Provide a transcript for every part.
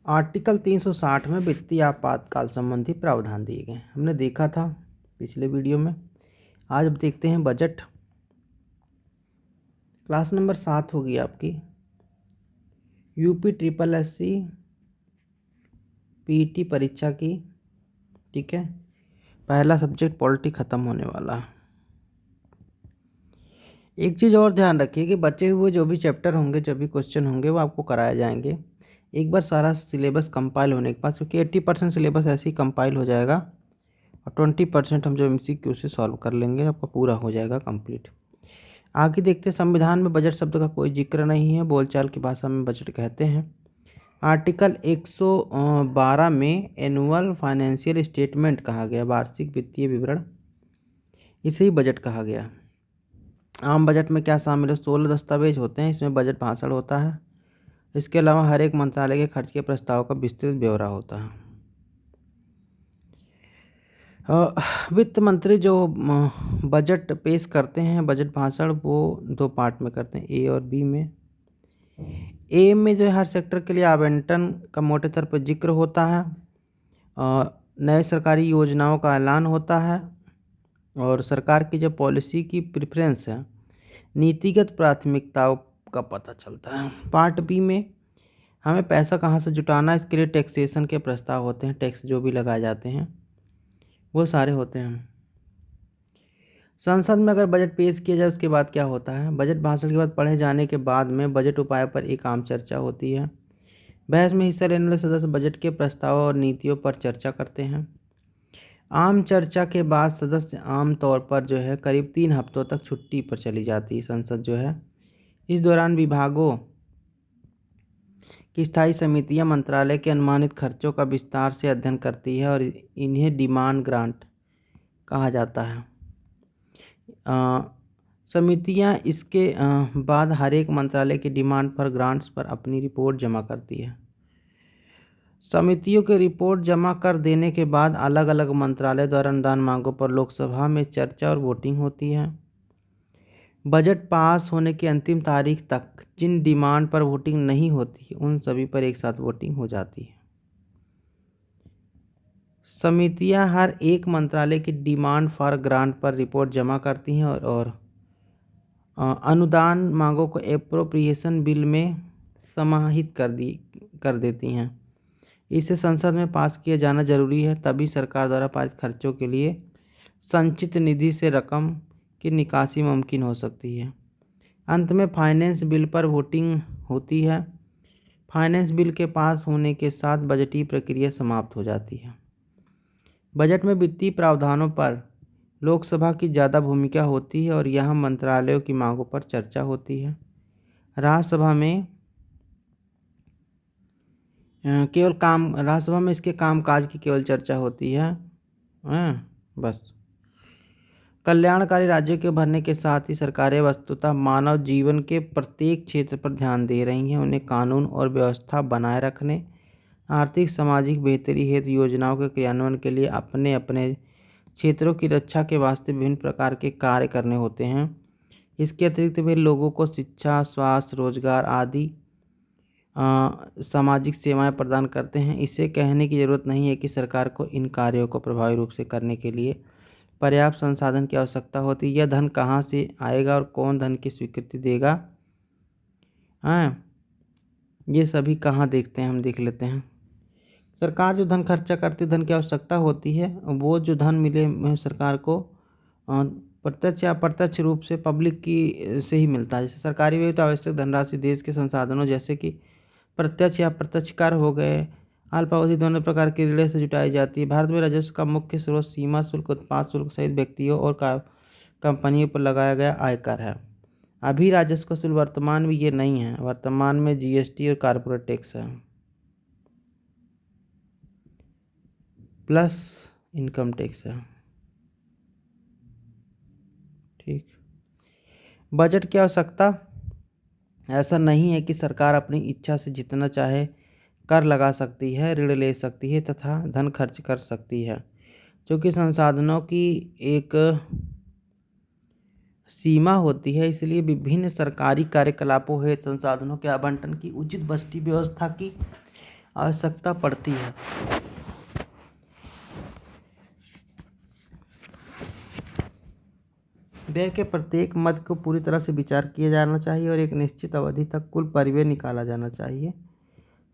Article 360 में वित्तीय आपातकाल संबंधी प्रावधान दिए गए हैं। हमने देखा था पिछले वीडियो में। आज अब देखते हैं बजट। क्लास नंबर 7 होगी आपकी यूपी ट्रिपल एससी पीईटी परीक्षा की। ठीक है, पहला सब्जेक्ट पॉलिटी खत्म होने वाला है। एक चीज़ और ध्यान रखिए कि बचे हुए जो भी चैप्टर होंगे, जो भी क्वेश्चन होंगे, वो आपको कराए जाएंगे एक बार सारा सिलेबस कंपाइल होने के बाद, क्योंकि 80% सिलेबस ऐसे ही कंपाइल हो जाएगा और 20% हम जो एमसीक्यू से सॉल्व कर लेंगे, आपका पूरा हो जाएगा कंप्लीट। आगे देखते हैं, संविधान में बजट शब्द का कोई जिक्र नहीं है, बोलचाल की भाषा में बजट कहते हैं। आर्टिकल 112 में एनुअल फाइनेंशियल स्टेटमेंट कहा गया, वार्षिक वित्तीय विवरण, इसे ही बजट कहा गया। आम बजट में क्या शामिल है? 16 दस्तावेज होते हैं, इसमें बजट भाषण होता है। इसके अलावा हर एक मंत्रालय के खर्च के प्रस्ताव का विस्तृत ब्यौरा होता है। वित्त मंत्री जो बजट पेश करते हैं, बजट भाषण, वो 2 पार्ट में करते हैं, ए और बी में। ए में जो है हर सेक्टर के लिए आवंटन का मोटे तौर पर जिक्र होता है, नए सरकारी योजनाओं का ऐलान होता है और सरकार की जो पॉलिसी की प्रेफरेंस है, नीतिगत प्राथमिकताओं का पता चलता है। पार्ट बी में हमें पैसा कहाँ से जुटाना है, इसके लिए टैक्सेशन के प्रस्ताव होते हैं, टैक्स जो भी लगाए जाते हैं वो सारे होते हैं। संसद में अगर बजट पेश किया जाए उसके बाद क्या होता है? बजट भाषण के बाद पढ़े जाने के बाद में बजट उपाय पर एक आम चर्चा होती है। बहस में हिस्सा लेने वाले सदस्य बजट के प्रस्ताव और नीतियों पर चर्चा करते हैं। आम चर्चा के बाद सदस्य आम तौर पर जो है करीब 3 हफ्तों तक छुट्टी पर चली जाती है संसद जो है। इस दौरान विभागों की स्थायी समितियां मंत्रालय के अनुमानित खर्चों का विस्तार से अध्ययन करती है और इन्हें डिमांड ग्रांट कहा जाता है। समितियां इसके बाद हर एक मंत्रालय की डिमांड पर ग्रांट्स पर अपनी रिपोर्ट जमा करती है। समितियों की रिपोर्ट जमा कर देने के बाद अलग अलग मंत्रालय द्वारा अनुदान मांगों पर लोकसभा में चर्चा और वोटिंग होती है। बजट पास होने की अंतिम तारीख तक जिन डिमांड पर वोटिंग नहीं होती उन सभी पर एक साथ वोटिंग हो जाती है। समितियां हर एक मंत्रालय की डिमांड फॉर ग्रांट पर रिपोर्ट जमा करती हैं और अनुदान मांगों को एप्रोप्रिएशन बिल में समाहित कर देती हैं। इसे संसद में पास किया जाना जरूरी है, तभी सरकार द्वारा पारित खर्चों के लिए संचित निधि से रकम की निकासी मुमकिन हो सकती है। अंत में फाइनेंस बिल पर वोटिंग होती है। फाइनेंस बिल के पास होने के साथ बजटीय प्रक्रिया समाप्त हो जाती है। बजट में वित्तीय प्रावधानों पर लोकसभा की ज़्यादा भूमिका होती है और यहाँ मंत्रालयों की मांगों पर चर्चा होती है। राज्यसभा में राज्यसभा में इसके कामकाज की केवल चर्चा होती है। बस कल्याणकारी राज्यों के भरने के साथ ही सरकारें वस्तुतः मानव जीवन के प्रत्येक क्षेत्र पर ध्यान दे रही हैं। उन्हें कानून और व्यवस्था बनाए रखने, आर्थिक सामाजिक बेहतरी हेतु योजनाओं के क्रियान्वयन के लिए अपने अपने क्षेत्रों की रक्षा के वास्ते विभिन्न प्रकार के कार्य करने होते हैं। इसके अतिरिक्त वे लोगों को शिक्षा, स्वास्थ्य, रोजगार आदि सामाजिक सेवाएं प्रदान करते हैं। इसे कहने की ज़रूरत नहीं है कि सरकार को इन कार्यों को प्रभावी रूप से करने के लिए पर्याप्त संसाधन की आवश्यकता होती है। यह धन कहाँ से आएगा और कौन धन की स्वीकृति देगा, ये सभी कहाँ देखते हैं, हम देख लेते हैं। सरकार जो धन खर्चा करती है, धन की आवश्यकता होती है, वो जो धन मिले सरकार को प्रत्यक्ष या अप्रत्यक्ष रूप से पब्लिक की से ही मिलता है। जैसे सरकारी व्यय तो आवश्यक धनराशि देश के संसाधनों जैसे कि प्रत्यक्ष या अप्रत्यक्ष कर हो गए, अल्पावधि दोनों प्रकार की ऋण से जुटाई जाती है। भारत में राजस्व का मुख्य स्रोत सीमा शुल्क, उत्पाद शुल्क सहित व्यक्तियों और कंपनियों पर लगाया गया आयकर है। अभी राजस्व का शुल्क वर्तमान में ये नहीं है, वर्तमान में जीएसटी और कॉर्पोरेट टैक्स है प्लस इनकम टैक्स है। ठीक, बजट की आवश्यकता ऐसा नहीं है कि सरकार अपनी इच्छा से जितना चाहे कर लगा सकती है, ऋण ले सकती है तथा धन खर्च कर सकती है, क्योंकि संसाधनों की एक सीमा होती है। इसलिए विभिन्न सरकारी कार्यकलापों हेतु संसाधनों के आवंटन की, उचित बजटीय व्यवस्था की आवश्यकता पड़ती है। व्यय के प्रत्येक मद को पूरी तरह से विचार किया जाना चाहिए और एक निश्चित अवधि तक कुल परिव्यय निकाला जाना चाहिए।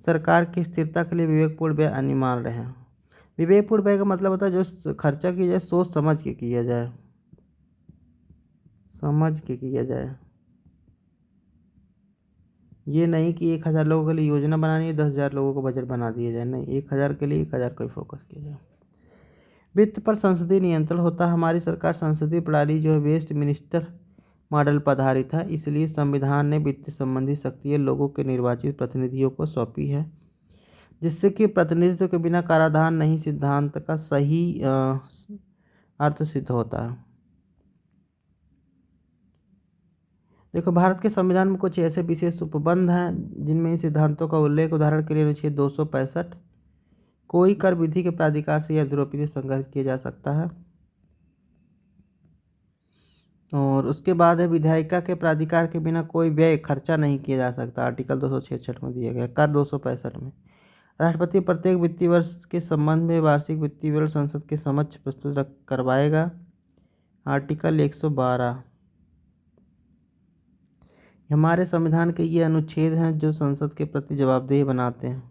सरकार की स्थिरता के लिए विवेकपूर्ण व्यय अनिवार्य है। विवेकपूर्ण व्यय का मतलब होता है जो खर्चा किया जाए सोच समझ के किया जाए, समझ के किया जाए। ये नहीं कि 1000 लोगों के लिए योजना बनानी है, 10,000 लोगों को बजट बना दिया जाए, नहीं, 1000 के लिए 1000 को ही फोकस किया जाए। वित्त पर संसदीय नियंत्रण होता है। हमारी सरकार संसदीय प्रणाली जो है वेस्ट मिनिस्टर मॉडल पर आधारित है, इसलिए संविधान ने वित्त संबंधी शक्तियाँ लोगों के निर्वाचित प्रतिनिधियों को सौंपी है, जिससे कि प्रतिनिधित्व के बिना कराधान नहीं सिद्धांत का सही अर्थ सिद्ध होता है। देखो, भारत के संविधान में कुछ ऐसे विशेष उपबंध हैं जिनमें इन सिद्धांतों का उल्लेख, उदाहरण के लिए अनुच्छेद 265, कोई कर विधि के प्राधिकार से या द्रव्यति से संग्रहित किया जा सकता है। और उसके बाद है विधायिका के प्राधिकार के बिना कोई व्यय खर्चा नहीं किया जा सकता, आर्टिकल 266 में दिया गया। कर 265 में राष्ट्रपति प्रत्येक वित्तीय वर्ष के संबंध में वार्षिक वित्तीय विवरण संसद के समक्ष प्रस्तुत करवाएगा, आर्टिकल 112। हमारे संविधान के ये अनुच्छेद हैं जो संसद के प्रति जवाबदेह बनाते हैं।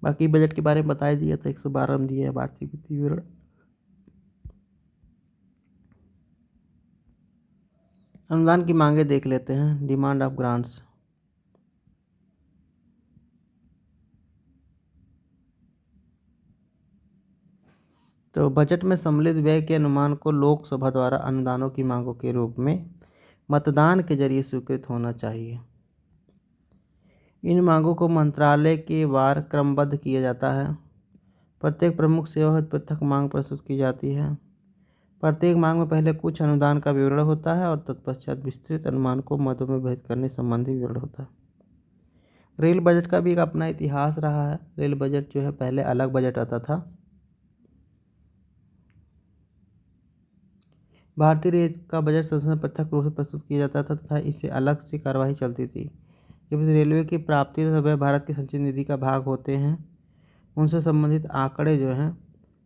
बाकी बजट के बारे में बता दिया था, 112 में दिया है वार्षिक वित्तीय विवरण। अनुदान की मांगे देख लेते हैं, डिमांड ऑफ ग्रांट्स। तो बजट में सम्मिलित व्यय के अनुमान को लोकसभा द्वारा अनुदानों की मांगों के रूप में मतदान के जरिए स्वीकृत होना चाहिए। इन मांगों को मंत्रालय के वार क्रमबद्ध किया जाता है। प्रत्येक प्रमुख सेवा हेतु पृथक मांग प्रस्तुत की जाती है। प्रत्येक मांग में पहले कुछ अनुदान का विवरण होता है और तत्पश्चात विस्तृत अनुमान को मदों में विभाजित करने संबंधी विवरण होता है। रेल बजट का भी एक अपना इतिहास रहा है। रेल बजट जो है पहले अलग बजट आता था। भारतीय रेल का बजट संसद में पृथक रूप से प्रस्तुत किया जाता था तथा इससे अलग से कार्यवाही चलती थी। जब रेलवे की प्राप्ति तथा वह भारत की संचित निधि का भाग होते हैं, उनसे संबंधित आंकड़े जो हैं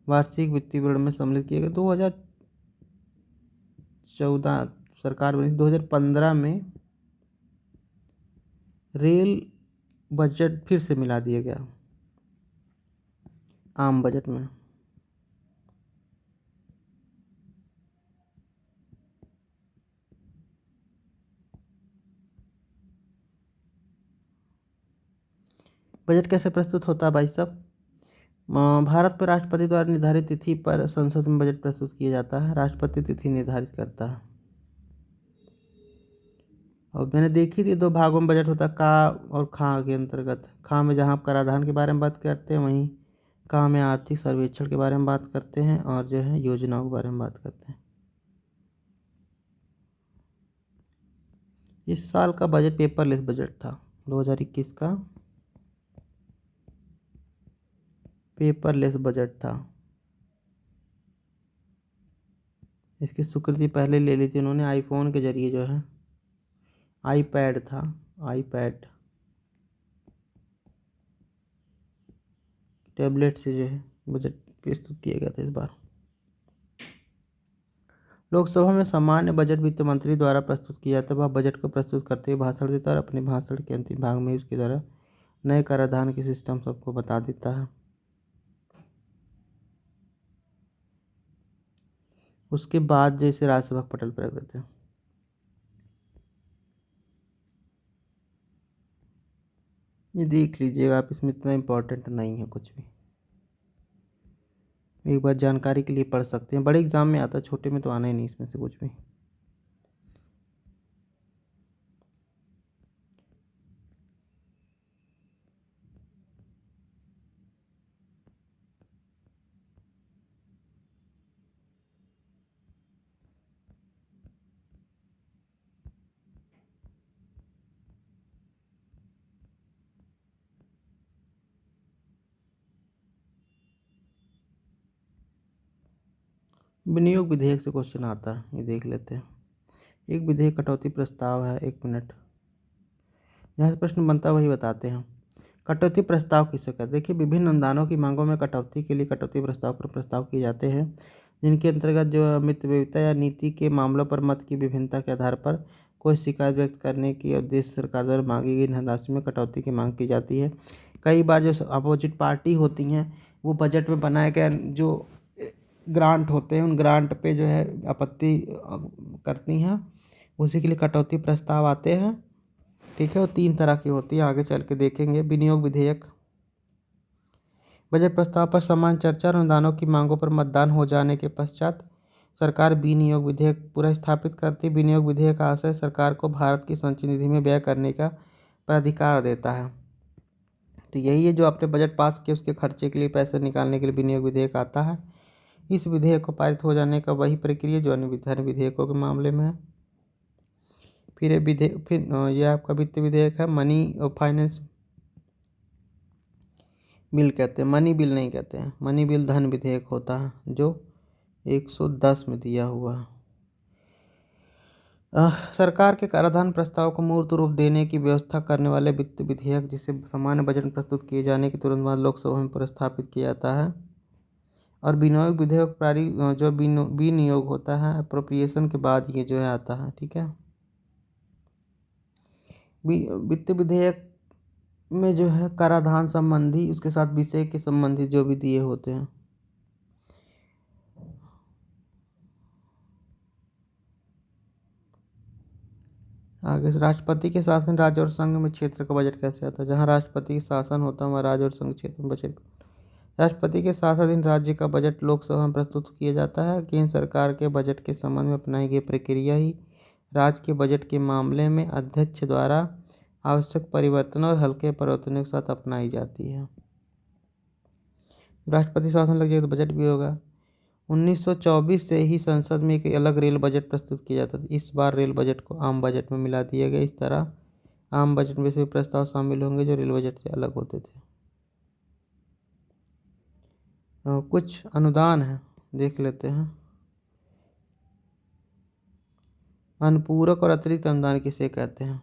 वार्षिक वित्तीय विवरण में सम्मिलित किए गए। 2014 सरकार बनी, 2015 में रेल बजट फिर से मिला दिया गया आम बजट में। बजट कैसे प्रस्तुत होता है भाई साहब? भारत में राष्ट्रपति द्वारा निर्धारित तिथि पर संसद में बजट प्रस्तुत किया जाता है। राष्ट्रपति तिथि निर्धारित करता है। और मैंने देखी थी, 2 भागों में बजट होता है, का और खा के अंतर्गत। खा में जहाँ आप कराधान के बारे में बात करते हैं, वहीं का में आर्थिक सर्वेक्षण के बारे में बात करते हैं और जो है योजनाओं के बारे में बात करते हैं। इस साल का बजट पेपरलेस बजट था। 2021 का पेपरलेस बजट था। इसकी स्वीकृति पहले ले ली थी उन्होंने आईफोन के जरिए, जो है आईपैड था, आईपैड टैबलेट से जो है बजट प्रस्तुत किया गया था इस बार। लोकसभा में सामान्य बजट वित्त मंत्री द्वारा प्रस्तुत किया जाता है। वह बजट को प्रस्तुत करते हुए भाषण देता है और अपने भाषण के अंतिम भाग में उसके द्वारा नए कराधान के सिस्टम सबको बता देता है। उसके बाद जो इसे राज्यसभा पटल पर रख देते हैं। ये देख लीजिएगा आप, इसमें इतना इम्पोर्टेंट नहीं है कुछ भी। एक बार जानकारी के लिए पढ़ सकते हैं, बड़े एग्जाम में आता है, छोटे में तो आना ही नहीं इसमें से कुछ भी। विनियोग विधेयक से क्वेश्चन आता है, ये देख लेते हैं। एक विधेयक कटौती प्रस्ताव है, 1 मिनट। जहाँ से प्रश्न बनता है वही बताते हैं। कटौती प्रस्ताव किसे कहते हैं? देखिए, विभिन्न अनुदानों की मांगों में कटौती के लिए कटौती प्रस्ताव किए जाते हैं, जिनके अंतर्गत जो मितव्ययिता या नीति के मामलों पर मत की विभिन्नता के आधार पर कोई शिकायत व्यक्त करने की उद्देश्य सरकार द्वारा मांगी गई धनराशि में कटौती की मांग की जाती है। कई बार जो अपोजिट पार्टी होती हैं वो बजट में बनाए गए जो ग्रांट होते हैं उन ग्रांट पे जो है आपत्ति करती हैं, उसी के लिए कटौती प्रस्ताव आते हैं। ठीक है, वो 3 तरह की होती है, आगे चल के देखेंगे। विनियोग विधेयक, बजट प्रस्ताव पर समान चर्चा और अनुदानों की मांगों पर मतदान हो जाने के पश्चात सरकार विनियोग विधेयक पूरा स्थापित करती है। विनियोग विधेयक का आशय सरकार को भारत की संचयी निधि में व्यय करने का प्राधिकार देता है। तो यही है जो आपने बजट पास किया उसके खर्चे के लिए पैसे निकालने के लिए विनियोग विधेयक आता है। इस विधेयक को पारित हो जाने का वही प्रक्रिया जो अन्य विधायी विधेयकों के मामले में है। फिर यह आपका वित्त विधेयक है, मनी और फाइनेंस बिल कहते हैं, मनी बिल नहीं कहते हैं। मनी बिल धन विधेयक होता है जो 110 में दिया हुआ है। सरकार के कराधान प्रस्ताव को मूर्त रूप देने की व्यवस्था करने वाले वित्त विधेयक, जिसे सामान्य बजट में प्रस्तुत किए जाने के तुरंत बाद लोकसभा में प्रस्तावित किया जाता है। और विनियोग विधेयक जो विनियोग होता है अप्रोप्रिएशन के बाद ये जो है आता है। ठीक है, वित्त विधेयक में जो है कराधान संबंधी उसके साथ विषय के संबंधित जो भी दिए होते हैं। आगे राष्ट्रपति के शासन राज्य और संघ में क्षेत्र का बजट कैसे आता है? जहाँ राष्ट्रपति का शासन होता है वहाँ राज्य और संघ क्षेत्र में बजट। राष्ट्रपति के शासनाधीन राज्य का बजट लोकसभा में प्रस्तुत किया जाता है। केंद्र सरकार के बजट के संबंध में अपनाई गई प्रक्रिया ही राज्य के बजट के मामले में अध्यक्ष द्वारा आवश्यक परिवर्तन और हल्के परिवर्तनों के साथ अपनाई जाती है। राष्ट्रपति शासन लग जाएगा तो बजट भी होगा। 1924 से ही संसद में एक अलग रेल बजट प्रस्तुत किया जाता था। इस बार रेल बजट को आम बजट में मिला दिया गया। इस तरह आम बजट में से प्रस्ताव शामिल होंगे जो रेल बजट से अलग होते थे। कुछ अनुदान है, देख लेते हैं। अनुपूरक और अतिरिक्त अनुदान किसे कहते हैं?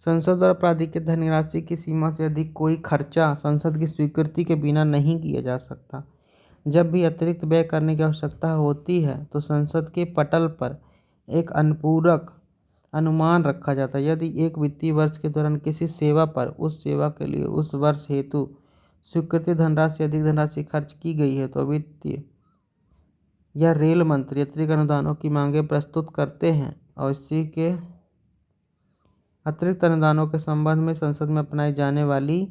संसद द्वारा प्राधिकृत धनराशि की सीमा से अधिक कोई खर्चा संसद की स्वीकृति के बिना नहीं किया जा सकता। जब भी अतिरिक्त व्यय करने की आवश्यकता होती है तो संसद के पटल पर एक अनुपूरक अनुमान रखा जाता है। यदि एक वित्तीय वर्ष के दौरान किसी सेवा पर उस सेवा के लिए उस वर्ष हेतु स्वीकृति धनराशि अधिक धनराशि खर्च की गई है तो वित्तीय या रेल मंत्री अतिरिक्त अनुदानों की मांगें प्रस्तुत करते हैं और इसी के अतिरिक्त अनुदानों के संबंध में संसद में अपनाई जाने वाली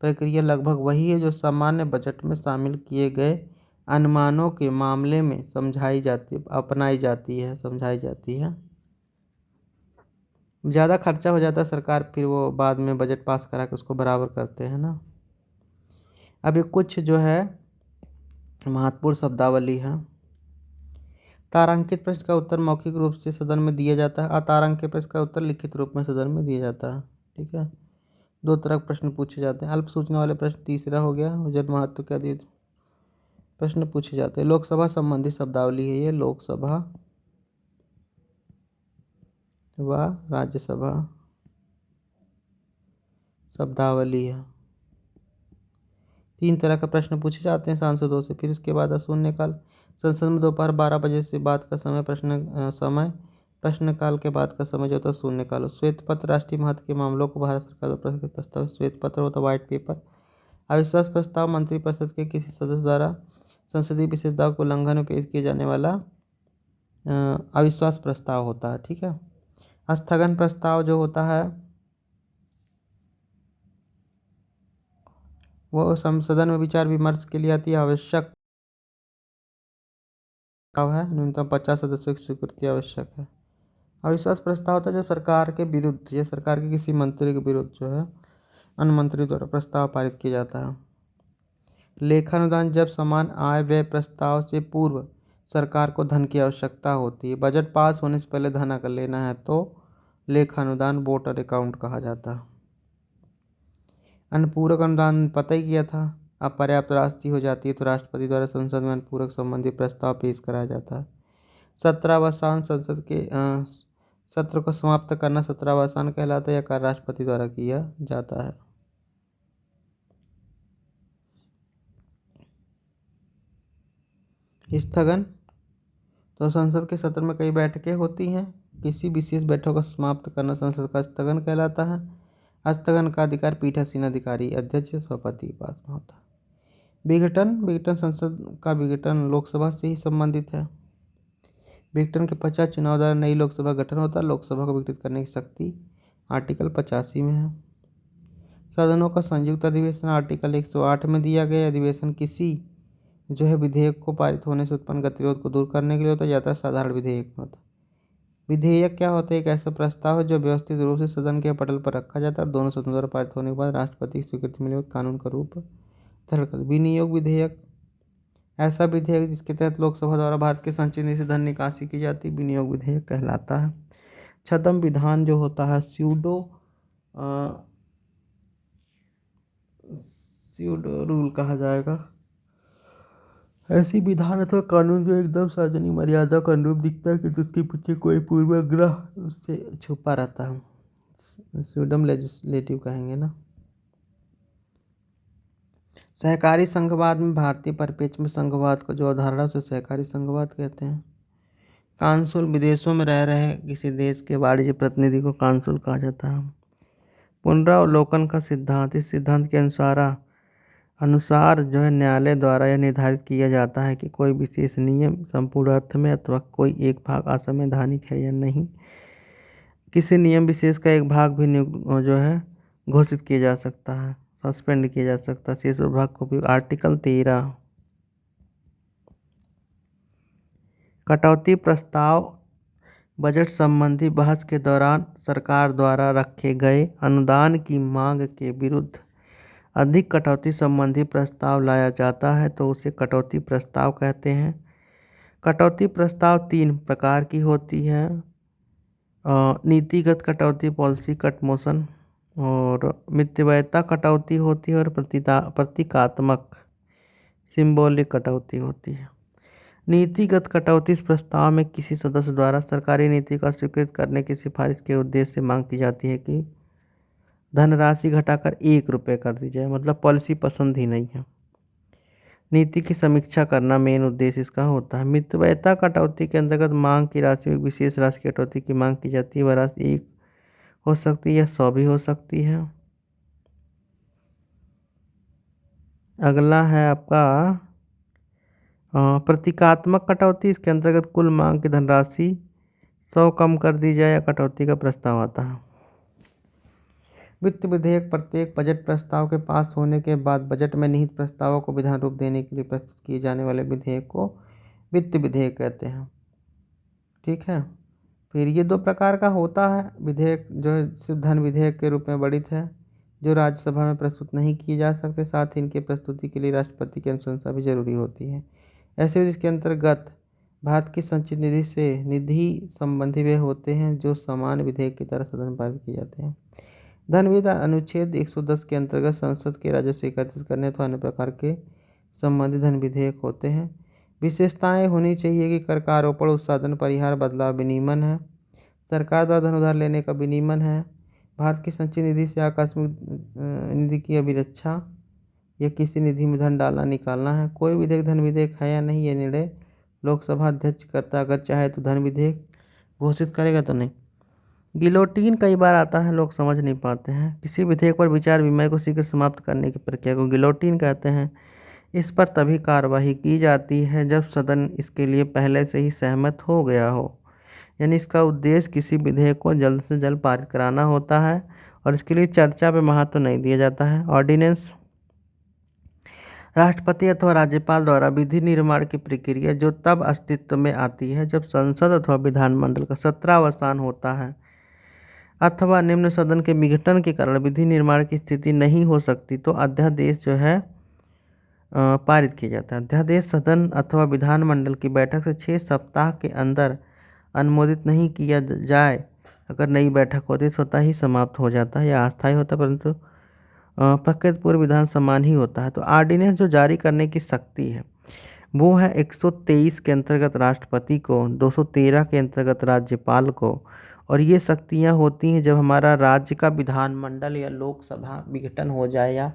प्रक्रिया लगभग वही है जो सामान्य बजट में शामिल किए गए अनुमानों के मामले में समझाई जाती है। ज़्यादा खर्चा हो जाता है सरकार फिर वो बाद में बजट पास करा के उसको बराबर करते हैं ना। अभी कुछ जो है महत्वपूर्ण शब्दावली है। तारांकित प्रश्न का उत्तर मौखिक रूप से सदन में दिया जाता है। अतारांकित प्रश्न का उत्तर लिखित रूप में सदन में दिया जाता है। ठीक है, 2 तरह के प्रश्न पूछे जाते हैं। अल्प सूचना वाले प्रश्न तीसरा हो गया, जन महत्व के अधिक प्रश्न पूछे जाते हैं। लोकसभा संबंधी शब्दावली है ये, लोकसभा व राज्यसभा शब्दावली है। 3 तरह का प्रश्न पूछे जाते हैं सांसदों से। फिर उसके बाद शून्यकाल, संसद में दोपहर 12 बजे से बाद का समय प्रश्नकाल के बाद का समय जो होता है शून्यकाल। श्वेत पत्र, राष्ट्रीय महत्व के मामलों को भारत सरकार द्वारा प्रस्तुत दस्तावेज श्वेत पत्र होता है, व्हाइट पेपर। अविश्वास प्रस्ताव, मंत्रिपरिषद के किसी सदस्य द्वारा संसदीय विशेषताओं के उल्लंघन में पेश किए जाने वाला अविश्वास प्रस्ताव होता है। ठीक है, स्थगन प्रस्ताव जो होता है वो सदन में विचार विमर्श के लिए अति आवश्यक है। न्यूनतम 50 सदस्यों की स्वीकृति आवश्यक है। अविश्वास प्रस्ताव होता है जब सरकार के विरुद्ध या सरकार के किसी मंत्री के विरुद्ध जो है अन्य मंत्री द्वारा प्रस्ताव पारित किया जाता है। लेखानुदान, जब समान आय व्यय प्रस्ताव से पूर्व सरकार को धन की आवश्यकता होती है, बजट पास होने से पहले धन अगर लेना है तो लेखानुदान वोटर अकाउंट कहा जाता है। अनुपूरक अनुदान पता ही किया था, अपर्याप्त राशि हो जाती है तो राष्ट्रपति द्वारा संसद में अनुपूरक संबंधी प्रस्ताव पेश कराया जाता है। 17वां संसद के सत्र को समाप्त करना 17वां कहलाता है या कार्य राष्ट्रपति द्वारा किया जाता है। स्थगन, तो संसद के सत्र में कई बैठकें होती हैं, किसी विशेष बैठक को समाप्त करना संसद का स्थगन कहलाता है। स्थगन का अधिकार पीठासीन अधिकारी अध्यक्ष या सभापति के पास में होता है। विघटन, संसद का विघटन लोकसभा से ही संबंधित है। विघटन के पश्चात चुनाव द्वारा नई लोकसभा गठन होता है। लोकसभा को विघटित करने की शक्ति आर्टिकल 85 में है। सदनों का संयुक्त अधिवेशन आर्टिकल 108 में दिया गया। अधिवेशन किसी विधेयक को पारित होने से उत्पन्न गतिरोध को दूर करने के लिए होता है, जाता है साधारण विधेयक में होता है। विधेयक क्या होता है? एक ऐसा प्रस्ताव है जो व्यवस्थित रूप से सदन के पटल पर रखा जाता है और दोनों सदनों द्वारा पारित होने के बाद राष्ट्रपति की स्वीकृति मिले कानून का रूप धारण करता है। विनियोग विधेयक, ऐसा विधेयक जिसके तहत लोकसभा द्वारा भारत के संचित निधि से धन निकासी की जाती है, विनियोग विधेयक कहलाता है। छद्म विधान जो होता है, स्यूडो रूल कहा जाएगा। ऐसी विधान अथवा कानून जो एकदम सार्वजनिक मर्यादा का अनुरूप दिखता है कि उसके पीछे कोई पूर्वाग्रह उससे छुपा रहता है, स्यूडम लेजिस्लेटिव कहेंगे ना। सहकारी संघवाद में भारतीय परिप्रेक्ष्य में संघवाद को जो अवधारणा उसे सहकारी संघवाद कहते हैं। कांसुल, विदेशों में रह रहे किसी देश के वाणिज्य प्रतिनिधि को कांसुल कहा जाता है। पुनरावलोकन का सिद्धांत, इस सिद्धांत के अनुसार न्यायालय द्वारा यह निर्धारित किया जाता है कि कोई विशेष नियम संपूर्ण अर्थ में अथवा कोई एक भाग असंवैधानिक है या नहीं। किसी नियम विशेष का एक भाग भी घोषित किया जा सकता है, सस्पेंड किया जा सकता है। शेष भाग को भी। आर्टिकल 13, कटौती प्रस्ताव बजट संबंधी बहस के दौरान सरकार द्वारा रखे गए अनुदान की मांग के विरुद्ध अधिक कटौती संबंधी प्रस्ताव लाया जाता है तो उसे कटौती प्रस्ताव कहते हैं। कटौती प्रस्ताव 3 प्रकार की होती है, नीतिगत कटौती, पॉलिसी कट मोशन, और मितव्ययिता कटौती होती है और प्रतीकात्मक सिंबॉलिक कटौती होती है। नीतिगत कटौती इस प्रस्ताव में किसी सदस्य द्वारा सरकारी नीति का स्वीकृत करने की सिफारिश के उद्देश्य से मांग की जाती है कि धनराशि घटाकर 1 रुपये कर दी जाए, मतलब पॉलिसी पसंद ही नहीं है। नीति की समीक्षा करना मेन उद्देश्य इसका होता है। मितव्ययिता कटौती के अंतर्गत मांग की राशि में विशेष राशि की कटौती की मांग की जाती है। वह राशि 1 हो सकती है या 100 भी हो सकती है। अगला है आपका प्रतीकात्मक कटौती। इसके अंतर्गत कुल मांग की धनराशि 100 कम कर दी जाए या कटौती का प्रस्ताव आता है। वित्त विधेयक, प्रत्येक बजट प्रस्ताव के पास होने के बाद बजट में निहित प्रस्तावों को विधान रूप देने के लिए प्रस्तुत किए जाने वाले विधेयक को वित्त विधेयक कहते हैं। ठीक है। फिर ये 2 प्रकार का होता है विधेयक, सिर्फ धन विधेयक के रूप में वर्णित है, जो राज्यसभा में प्रस्तुत नहीं किए जा सकते। साथ ही इनके प्रस्तुति के लिए राष्ट्रपति की अनुशंसा भी जरूरी होती है। ऐसे जिसके अंतर्गत भारत की संचित निधि से निधि संबंधी वे होते हैं जो समान विधेयक की तरह सदन में पारित किए जाते हैं। धन विधान अनुच्छेद 110 के अंतर्गत संसद के राजस्व एकत्रित करने अथवा अन्य प्रकार के संबंधित धन विधेयक होते हैं। विशेषताएं होनी चाहिए कि कर का आरोपण, उत्साधन, परिहार, बदलाव, विनियमन है। सरकार द्वारा धन उधार लेने का विनियमन है। भारत की संचित निधि से आकस्मिक निधि की अभिरक्षा या किसी निधि में धन डालना निकालना है। कोई विधेयक धन विधेयक है या नहीं, यह निर्णय लोकसभा अध्यक्ष करता है। अगर चाहे तो धन विधेयक घोषित करेगा तो नहीं। गिलोटीन कई बार आता है, लोग समझ नहीं पाते हैं। किसी विधेयक पर विचार विमर्श को शीघ्र समाप्त करने की प्रक्रिया को गिलोटीन कहते हैं। इस पर तभी कार्यवाही की जाती है जब सदन इसके लिए पहले से ही सहमत हो गया हो, यानी इसका उद्देश्य किसी विधेयक को जल्द से जल्द पारित कराना होता है और इसके लिए चर्चा पर महत्व नहीं दिया जाता है। ऑर्डिनेंस, राष्ट्रपति अथवा राज्यपाल द्वारा विधि निर्माण की प्रक्रिया जो तब अस्तित्व में आती है जब संसद अथवा विधानमंडल का सत्रावसान होता है अथवा निम्न सदन के विघटन के कारण विधि निर्माण की स्थिति नहीं हो सकती तो अध्यादेश पारित किया जाता है। अध्यादेश सदन अथवा विधानमंडल की बैठक से 6 सप्ताह के अंदर अनुमोदित नहीं किया जाए, अगर नई बैठक होती है स्वतः ही समाप्त हो जाता है या अस्थायी होता है, परंतु प्रकृत पूर्व विधान समान ही होता है। तो ऑर्डिनेंस जो जारी करने की शक्ति है, वो है 123 के अंतर्गत राष्ट्रपति को, 213 के अंतर्गत राज्यपाल को। और ये शक्तियाँ होती हैं जब हमारा राज्य का विधानमंडल या लोकसभा विघटन हो जाए या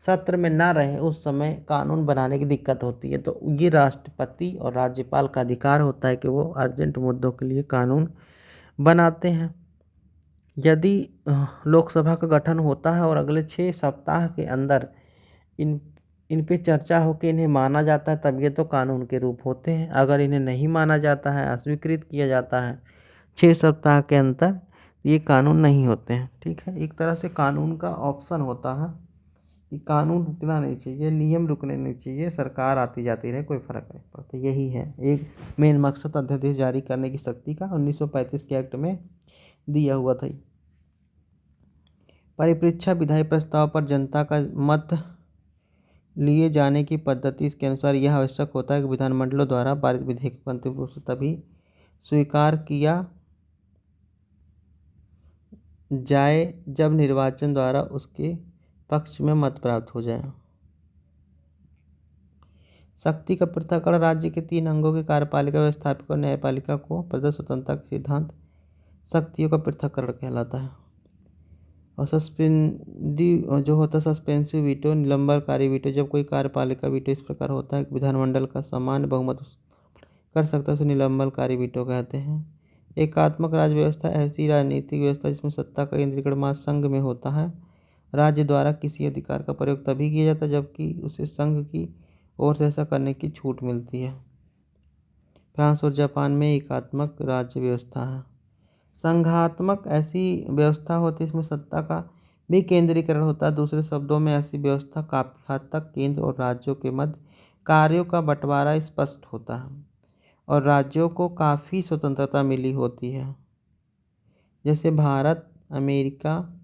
सत्र में ना रहे, उस समय कानून बनाने की दिक्कत होती है। तो ये राष्ट्रपति और राज्यपाल का अधिकार होता है कि वो अर्जेंट मुद्दों के लिए कानून बनाते हैं। यदि लोकसभा का गठन होता है और अगले 6 सप्ताह के अंदर इन इन पे चर्चा हो के इन्हें माना जाता है, तब ये तो कानून के रूप होते हैं। अगर इन्हें नहीं माना जाता है, अस्वीकृत किया जाता है 6 सप्ताह के अंदर, ये कानून नहीं होते हैं। ठीक है, एक तरह से कानून का ऑप्शन होता है कि कानून रुकना नहीं चाहिए, नियम रुकने नहीं चाहिए, सरकार आती जाती रहे, कोई फर्क नहीं पड़ता। यही है एक मेन मकसद अध्यादेश जारी करने की शक्ति का, 1935 के एक्ट में दिया हुआ था। परिप्रेक्ष्य विधायी प्रस्ताव पर जनता का मत लिए जाने की पद्धति। इसके अनुसार यह आवश्यक होता है कि विधानमंडलों द्वारा पारित विधेयक को अंतिम रूप से तभी स्वीकार किया जाए जब निर्वाचन द्वारा उसके पक्ष में मत प्राप्त हो जाए। शक्ति का पृथक्करण राज्य के 3 अंगों के कार्यपालिका, व्यवस्थापिका और न्यायपालिका को प्रदत्त स्वतंत्रता के सिद्धांत शक्तियों का पृथक्करण कहलाता है। और सस्पेंडिव जो होता है सस्पेंसिव वीटो, निलंबनकारी वीटो, जब कोई कार्यपालिका वीटो इस प्रकार होता है कि विधानमंडल का सामान्य बहुमत कर सकता है, उसे निलंबनकारी वीटो कहते हैं। एकात्मक राज्य व्यवस्था ऐसी राजनीतिक व्यवस्था जिसमें सत्ता का केंद्रीकरण महासंघ में होता है। राज्य द्वारा किसी अधिकार का प्रयोग तभी किया जाता है जबकि उसे संघ की ओर से ऐसा करने की छूट मिलती है। फ्रांस और जापान में एकात्मक राज्य व्यवस्था है। संघात्मक ऐसी व्यवस्था होती है इसमें सत्ता का भी केंद्रीकरण होता है। दूसरे शब्दों में ऐसी व्यवस्था काफी हद तक केंद्र और राज्यों के मध्य कार्यों का बंटवारा स्पष्ट होता है और राज्यों को काफ़ी स्वतंत्रता मिली होती है, जैसे भारत, अमेरिका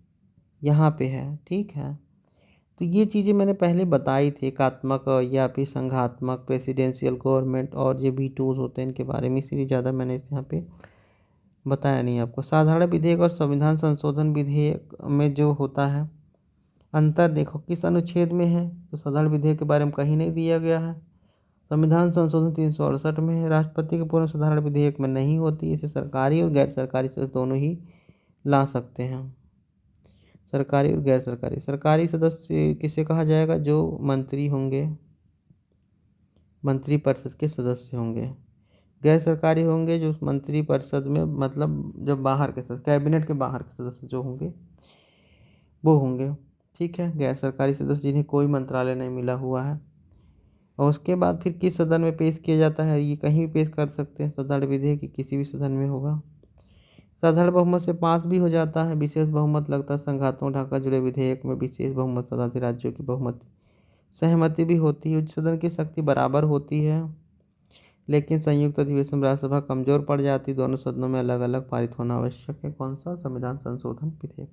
यहाँ पे है। ठीक है, तो ये चीज़ें मैंने पहले बताई थी, एकात्मक या फिर संघात्मक, प्रेसिडेंशियल गवर्नमेंट और ये वीटोज होते हैं इनके बारे में, इसीलिए ज़्यादा मैंने इस यहाँ पे बताया नहीं आपको। साधारण विधेयक और संविधान संशोधन विधेयक में जो होता है अंतर देखो किस अनुच्छेद में है, तो साधारण विधेयक के बारे में कहीं नहीं दिया गया है। संविधान संशोधन 368 में है। राष्ट्रपति के पूर्ण साधारण विधेयक में नहीं होती, इसे सरकारी और गैर सरकारी सदस्य दोनों ही ला सकते हैं। सरकारी और गैर सरकारी। सरकारी सदस्य किसे कहा जाएगा, जो मंत्री होंगे, मंत्री परिषद के सदस्य होंगे। गैर सरकारी होंगे जो मंत्री परिषद में, मतलब जब बाहर के सदस्य, कैबिनेट के बाहर के सदस्य जो होंगे वो होंगे। ठीक है, गैर सरकारी सदस्य जिन्हें कोई मंत्रालय नहीं मिला हुआ है। और उसके बाद फिर किस सदन में पेश किया जाता है, ये कहीं भी पेश कर सकते हैं, साधारण विधेयक किसी भी सदन में होगा। साधारण बहुमत से पास भी हो जाता है। विशेष बहुमत लगता है संघातों ढाका जुड़े विधेयक में विशेष बहुमत सदस्य राज्यों की बहुमत सहमति भी होती है। उच्च सदन की शक्ति बराबर होती है, लेकिन संयुक्त अधिवेशन राज्यसभा कमजोर पड़ जाती। दोनों सदनों में अलग अलग पारित होना आवश्यक है। कौन सा, संविधान संशोधन विधेयक।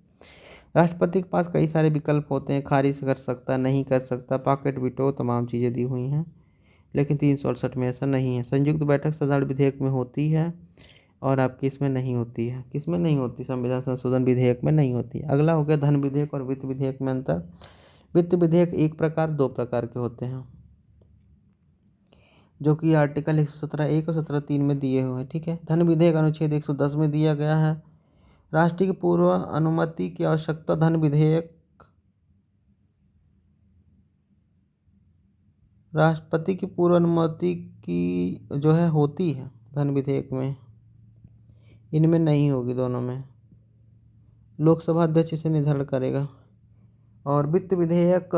राष्ट्रपति के पास कई सारे विकल्प होते हैं, खारिज कर सकता, नहीं कर सकता, पॉकेट वीटो, तमाम चीज़ें दी हुई हैं, लेकिन 368 में ऐसा नहीं है। संयुक्त बैठक साधारण विधेयक में होती है और आपकी इसमें नहीं होती है। किसमें नहीं होती, संविधान संशोधन विधेयक में नहीं होती। अगला हो गया धन विधेयक और वित्त विधेयक में अंतर। वित्त विधेयक एक प्रकार, दो प्रकार के होते हैं, जो कि आर्टिकल 117(1) और 17(3) में दिए हुए हैं। ठीक है, धन विधेयक अनुच्छेद 110 में दिया गया है। राष्ट्रीय की पूर्व अनुमति की आवश्यकता धन विधेयक, राष्ट्रपति की पूर्व अनुमति की जो है होती है धन विधेयक में, इनमें नहीं होगी, दोनों में। लोकसभा अध्यक्ष इसे निर्धारण करेगा। और वित्त विधेयक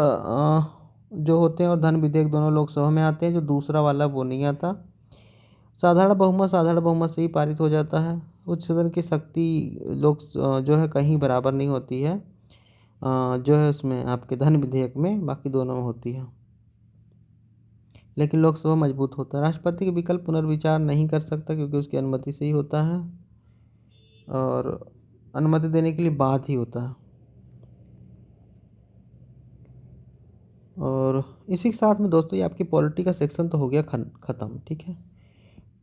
जो होते हैं और धन विधेयक दोनों लोकसभा में आते हैं, जो दूसरा वाला वो नहीं आता। साधारण बहुमत से ही पारित हो जाता है। उच्च सदन की शक्ति लोक जो है कहीं बराबर नहीं होती है, जो है उसमें आपके धन विधेयक में, बाकी दोनों में होती है, लेकिन लोकसभा मजबूत होता है। राष्ट्रपति के विकल्प पुनर्विचार नहीं कर सकता क्योंकि उसकी अनुमति से ही होता है और अनुमति देने के लिए बात ही होता है। और इसी के साथ में दोस्तों ये आपकी पॉलिटी का सेक्शन तो हो गया ख़त्म। ठीक है,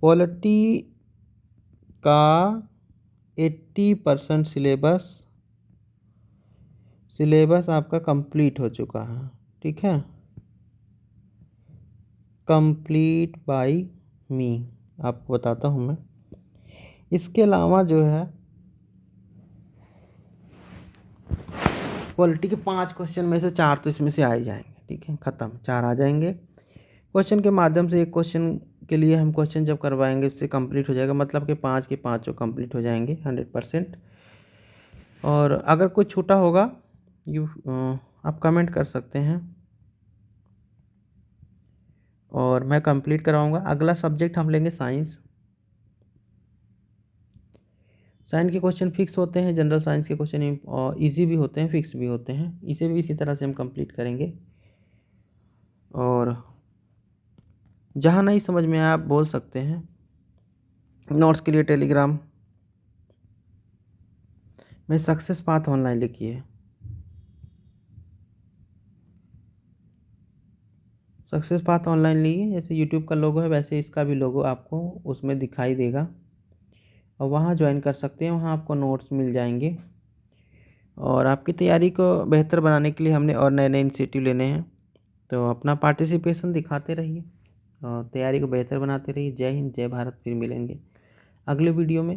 पॉलिटी का 80% सिलेबस आपका कंप्लीट हो चुका है। ठीक है, कंप्लीट बाय मी, आपको बताता हूँ मैं। इसके अलावा जो है क्वालिटी के 5 क्वेश्चन में से 4 तो इसमें से आ ही जाएंगे, ठीक है, ख़त्म, 4 आ जाएंगे। क्वेश्चन के माध्यम से एक क्वेश्चन के लिए हम क्वेश्चन जब करवाएंगे उससे कंप्लीट हो जाएगा, मतलब कि 5 के 5 कंप्लीट हो जाएंगे 100%। और अगर कोई छूटा होगा आप कमेंट कर सकते हैं और मैं कंप्लीट कराऊंगा। अगला सब्जेक्ट हम लेंगे साइंस। साइंस के क्वेश्चन फिक्स होते हैं, जनरल साइंस के क्वेश्चन इजी भी होते हैं, फिक्स भी होते हैं। इसे भी इसी तरह से हम कंप्लीट करेंगे। और जहाँ नहीं समझ में आया आप बोल सकते हैं। नोट्स के लिए टेलीग्राम में सक्सेस पाथ ऑनलाइन लिखिए। सक्सेस पाथ ऑनलाइन लिए, जैसे यूट्यूब का लोगो है वैसे इसका भी लोगो आपको उसमें दिखाई देगा और वहाँ ज्वाइन कर सकते हैं। वहाँ आपको नोट्स मिल जाएंगे और आपकी तैयारी को बेहतर बनाने के लिए हमने और नए नए इनिशिएटिव लेने हैं। तो अपना पार्टिसिपेशन दिखाते रहिए और तैयारी को बेहतर बनाते रहिए। जय हिंद, जय भारत। फिर मिलेंगे अगले वीडियो में।